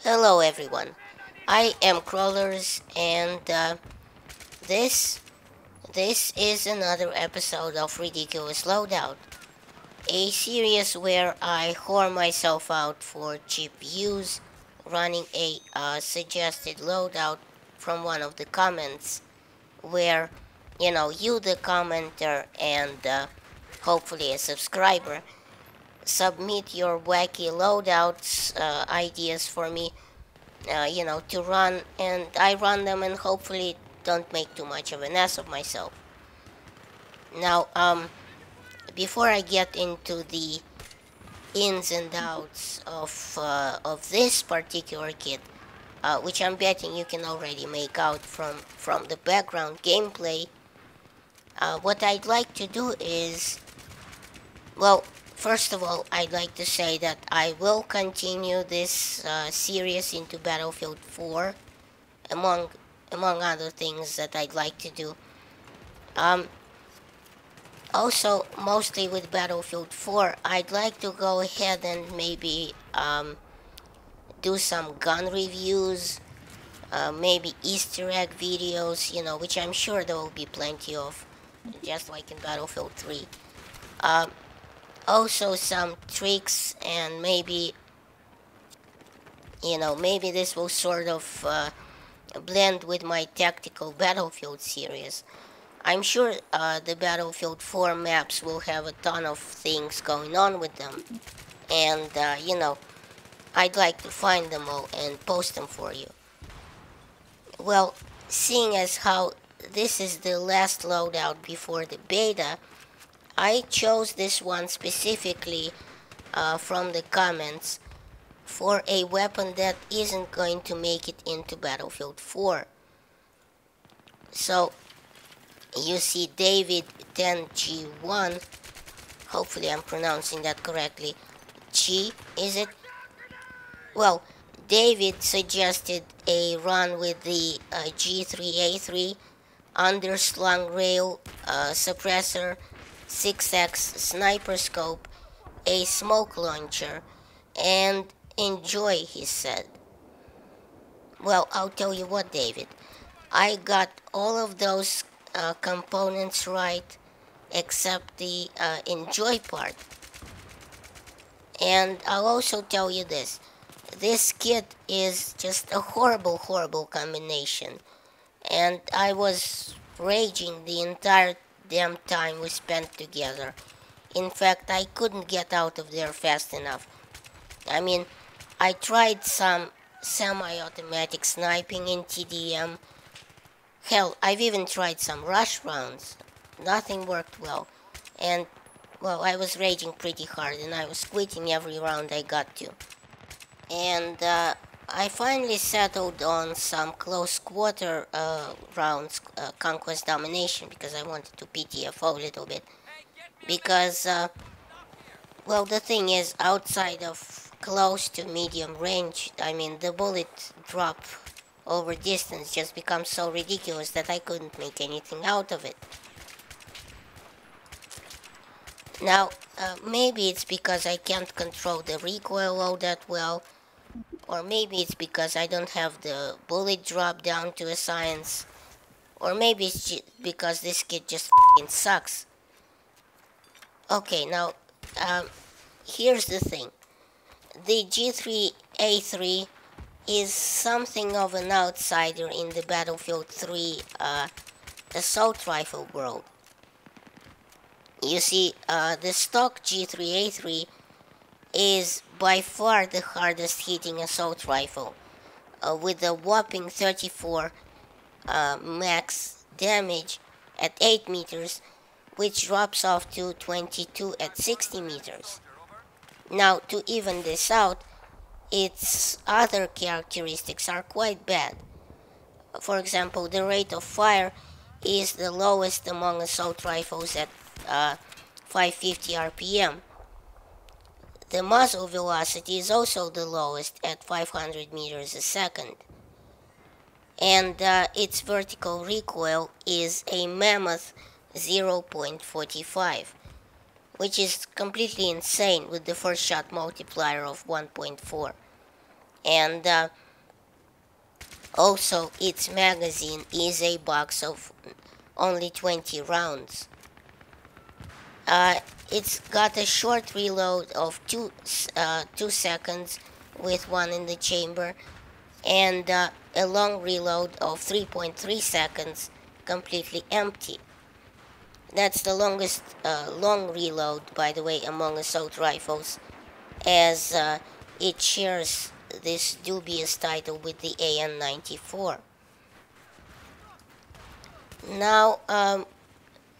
Hello everyone, I am Crawlers and this this is another episode of Ridiculous Loadout, a series where I whore myself out for cheap views running a suggested loadout from one of the comments where you the commenter and hopefully a subscriber submit your wacky loadouts ideas for me to run, and I run them and hopefully don't make too much of an ass of myself. Now, before I get into the ins and outs of this particular kit, which I'm betting you can already make out from the background gameplay, what I'd like to do is, well, first of all, I'd like to say that I will continue this series into Battlefield 4, among other things that I'd like to do. Also, mostly with Battlefield 4, I'd like to go ahead and maybe do some gun reviews, maybe Easter egg videos, which I'm sure there will be plenty of, just like in Battlefield 3. Also some tricks, and maybe this will sort of blend with my tactical Battlefield series. I'm sure the Battlefield 4 maps will have a ton of things going on with them, and I'd like to find them all and post them for you. Well, seeing as how this is the last loadout before the beta, I chose this one specifically from the comments for a weapon that isn't going to make it into Battlefield 4. So, you see David 10G1, hopefully I'm pronouncing that correctly. G, is it? Well, David suggested a run with the G3A3 underslung rail suppressor, 6x sniper scope, a smoke launcher, and enjoy, he said. Well, I'll tell you what, David, I got all of those components right except the enjoy part. And I'll also tell you this kit is just a horrible combination, and I was raging the entire damn time we spent together. In fact, I couldn't get out of there fast enough. I mean, I tried some semi-automatic sniping in TDM. Hell, I've even tried some rush rounds. Nothing worked well. And, well, I was raging pretty hard, and I was quitting every round I got to. And I finally settled on some close quarter rounds, Conquest Domination, because I wanted to PTFO a little bit. Because, well, the thing is, outside of close to medium range, I mean, the bullet drop over distance just becomes so ridiculous that I couldn't make anything out of it. Now, maybe it's because I can't control the recoil all that well, or maybe it's because I don't have the bullet drop down to a science, or maybe it's because this kit just f***ing sucks. Okay, now, here's the thing. The G3A3 is something of an outsider in the Battlefield 3 assault rifle world. You see, the stock G3A3 is by far the hardest hitting assault rifle, with a whopping 34 max damage at 8 meters, which drops off to 22 at 60 meters. Now, to even this out, its other characteristics are quite bad. For example, the rate of fire is the lowest among assault rifles at 550 RPM. The muzzle velocity is also the lowest at 500 meters a second. And its vertical recoil is a mammoth 0.45, which is completely insane with the first shot multiplier of 1.4. And also its magazine is a box of only 20 rounds. Uh, it's got a short reload of 2 seconds with one in the chamber, and a long reload of 3.3 seconds completely empty. That's the longest long reload, by the way, among assault rifles, as it shares this dubious title with the AN-94. Now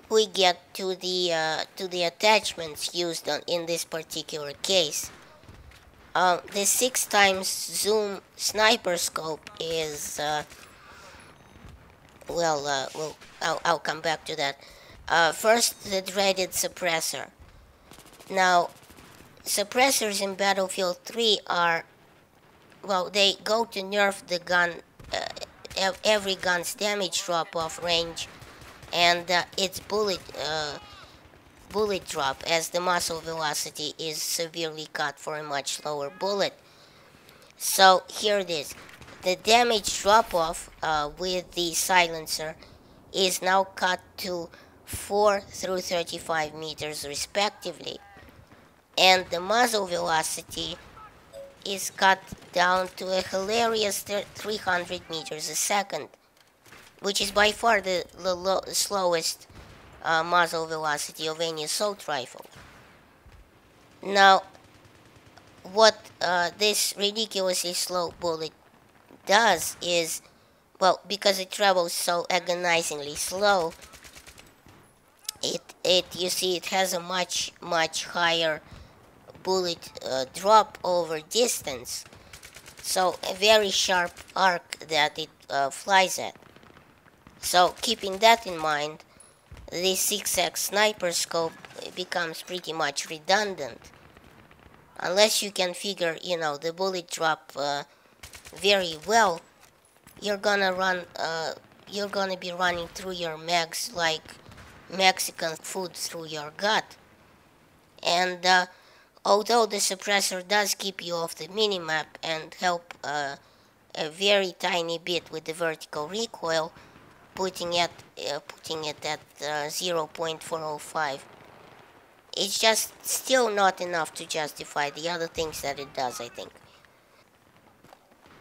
we get to the attachments used in this particular case. The 6 times zoom sniper scope is well, I'll come back to that. First, the dreaded suppressor. Now, suppressors in Battlefield 3 are, well, they go to nerf the gun, every gun's damage drop-off range, and its bullet drop, as the muzzle velocity is severely cut for a much lower bullet. So here it is. The damage drop-off with the silencer is now cut to 4 through 35 meters respectively, and the muzzle velocity is cut down to a hilarious 300 meters a second, which is by far the slowest muzzle velocity of any assault rifle. Now, what this ridiculously slow bullet does is, well, because it travels so agonizingly slow, you see, it has a much higher bullet drop over distance, so a very sharp arc that it flies at. So keeping that in mind, the 6x sniper scope becomes pretty much redundant, unless you can figure, the bullet drop very well. You're gonna be running through your mags like Mexican food through your gut. And although the suppressor does keep you off the minimap and help a very tiny bit with the vertical recoil, putting it at 0.405, it's just still not enough to justify the other things that it does, I think.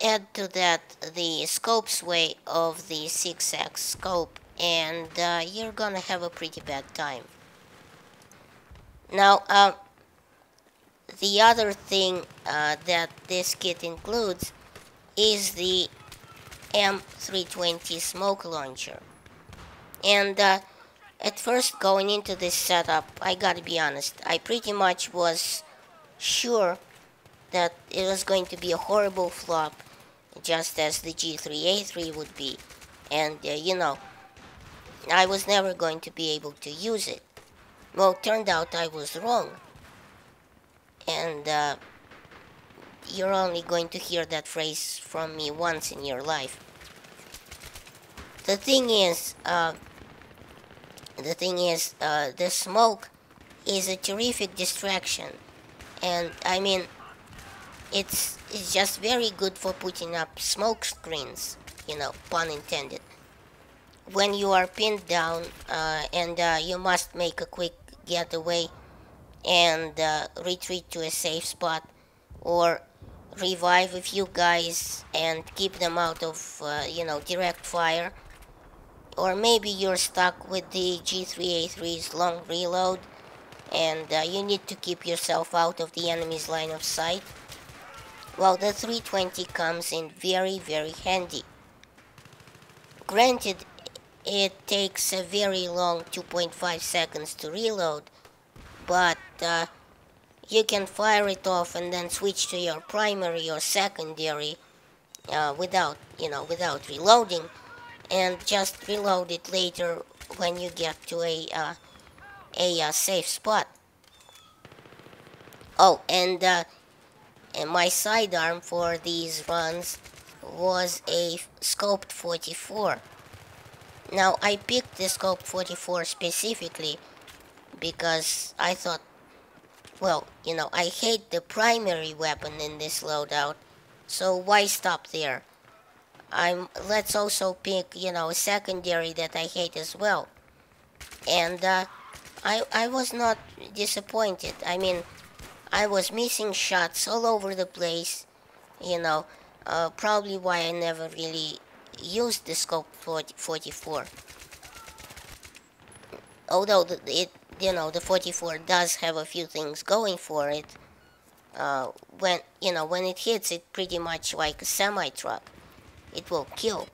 Add to that the scope sway of the 6x scope, and you're gonna have a pretty bad time. Now, the other thing that this kit includes is the M320 smoke launcher. And at first, going into this setup, I gotta be honest, I pretty much was sure that it was going to be a horrible flop, just as the G3A3 would be, and I was never going to be able to use it. Well, it turned out I was wrong, and you're only going to hear that phrase from me once in your life. The thing is, the smoke is a terrific distraction, and I mean, it's just very good for putting up smoke screens, pun intended, when you are pinned down and you must make a quick getaway and retreat to a safe spot, or revive a few guys and keep them out of direct fire. Or maybe you're stuck with the G3A3's long reload and you need to keep yourself out of the enemy's line of sight. Well, the 320 comes in very handy. Granted, it takes a very long 2.5 seconds to reload, but you can fire it off and then switch to your primary or secondary without reloading, and just reload it later when you get to a safe spot. Oh, and my sidearm for these runs was a scoped 44. Now, I picked the scoped 44 specifically because I thought, well, I hate the primary weapon in this loadout, So why stop there? Let's also pick, a secondary that I hate as well. And I was not disappointed. I mean, I was missing shots all over the place, you know, probably why I never really used the scope 44. Although the 44 does have a few things going for it. When it hits, it pretty much like a semi truck. It will kill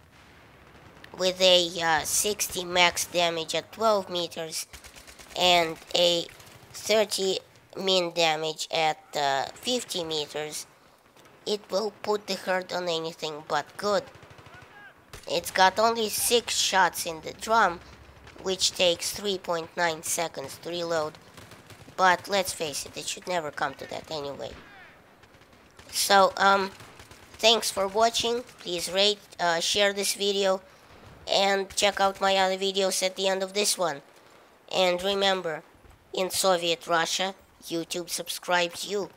with a 60 max damage at 12 meters and a 30 min damage at 50 meters. It will put the hurt on anything but good. It's got only 6 shots in the drum, which takes 3.9 seconds to reload. But let's face it should never come to that anyway. So, thanks for watching. Please rate, share this video, and check out my other videos at the end of this one. And remember, in Soviet Russia, YouTube subscribes you.